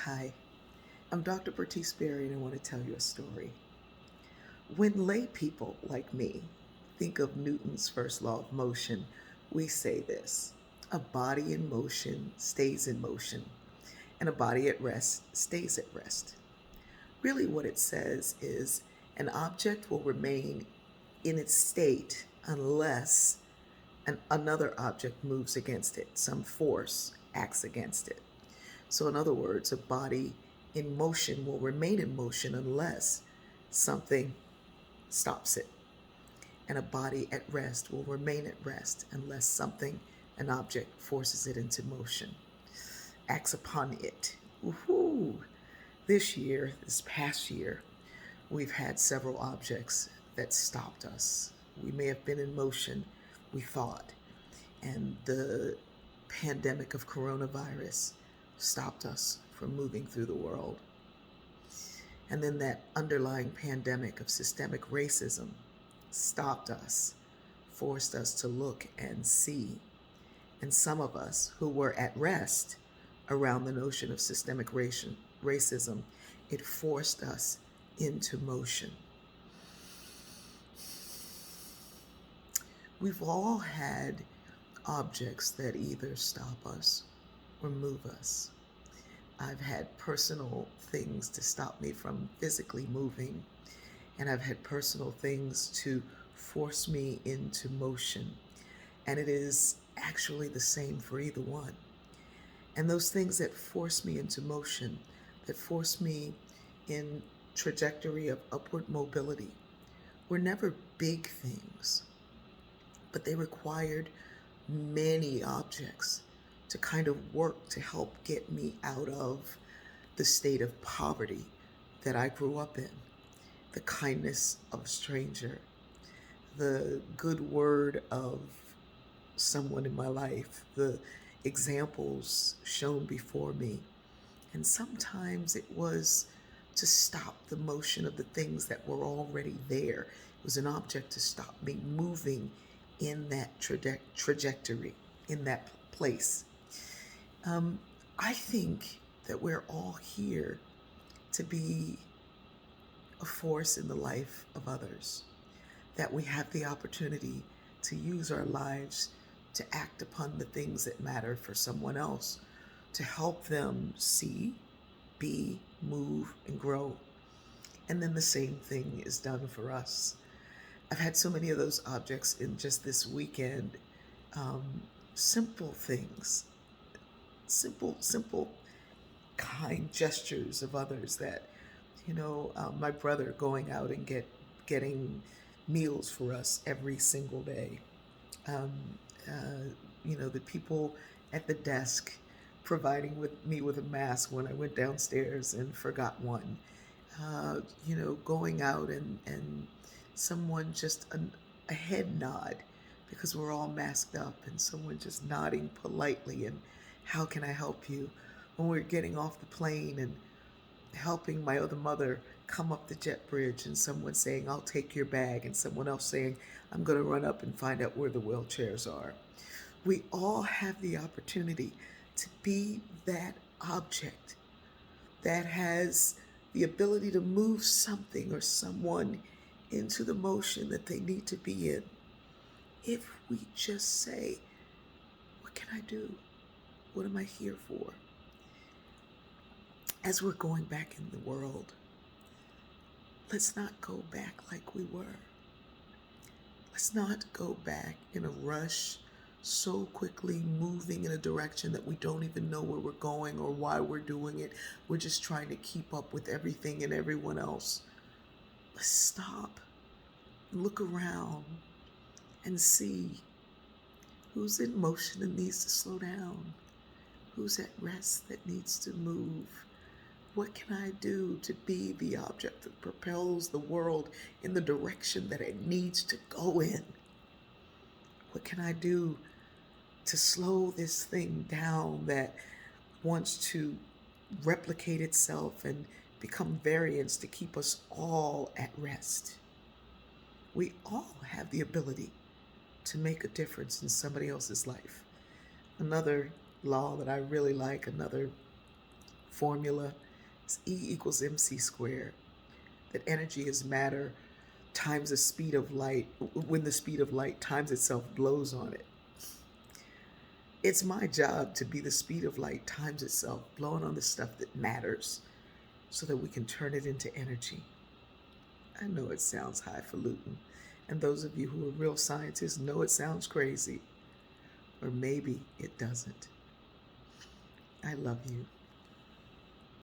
Hi, I'm Dr. Bertice Berry, and I want to tell you a story. When lay people like me think of Newton's first law of motion, we say this: a body in motion stays in motion, and a body at rest stays at rest. Really, what it says is an object will remain in its state unless another object moves against it, some force acts against it. So, in other words, a body in motion will remain in motion unless something stops it. And a body at rest will remain at rest unless something, an object, forces it into motion, acts upon it. Woohoo! This past year, we've had several objects that stopped us. We may have been in motion, we thought, and the pandemic of coronavirus stopped us from moving through the world. And then that underlying pandemic of systemic racism stopped us, forced us to look and see. And some of us who were at rest around the notion of systemic racism, it forced us into motion. We've all had objects that either stop us or move us. I've had personal things to stop me from physically moving, and I've had personal things to force me into motion. And it is actually the same for either one. And those things that force me into motion, that force me in trajectory of upward mobility, were never big things, but they required many objects to kind of work to help get me out of the state of poverty that I grew up in, the kindness of a stranger, the good word of someone in my life, the examples shown before me. And sometimes it was to stop the motion of the things that were already there. It was an object to stop me moving in that trajectory, in that place. Um, I think that we're all here to be a force in the life of others, that we have the opportunity to use our lives to act upon the things that matter for someone else, to help them see, be, move, and grow. And then the same thing is done for us. I've had so many of those objects in just this weekend. Um, Simple things, simple, kind gestures of others that, my brother going out and getting meals for us every single day. Um, the people at the desk providing me with a mask when I went downstairs and forgot one. Going out and someone just a head nod because we're all masked up, and someone just nodding politely and how can I help you? When we're getting off the plane and helping my other mother come up the jet bridge, and someone saying, I'll take your bag, and someone else saying, I'm going to run up and find out where the wheelchairs are. We all have the opportunity to be that object that has the ability to move something or someone into the motion that they need to be in. If we just say, what can I do? What am I here for? As we're going back in the world, let's not go back like we were. Let's not go back in a rush, so quickly moving in a direction that we don't even know where we're going or why we're doing it. We're just trying to keep up with everything and everyone else. Let's stop, look around, and see who's in motion and needs to slow down, who's at rest that needs to move. What can I do to be the object that propels the world in the direction that it needs to go in? What can I do to slow this thing down that wants to replicate itself and become variants to keep us all at rest? We all have the ability to make a difference in somebody else's life. Another law that I really like, another formula is E equals mc squared. That energy is matter times the speed of light, when the speed of light times itself blows on it. It's my job to be the speed of light times itself, blowing on the stuff that matters so that we can turn it into energy. I know it sounds highfalutin, and those of you who are real scientists know it sounds crazy, or maybe it doesn't. I love you.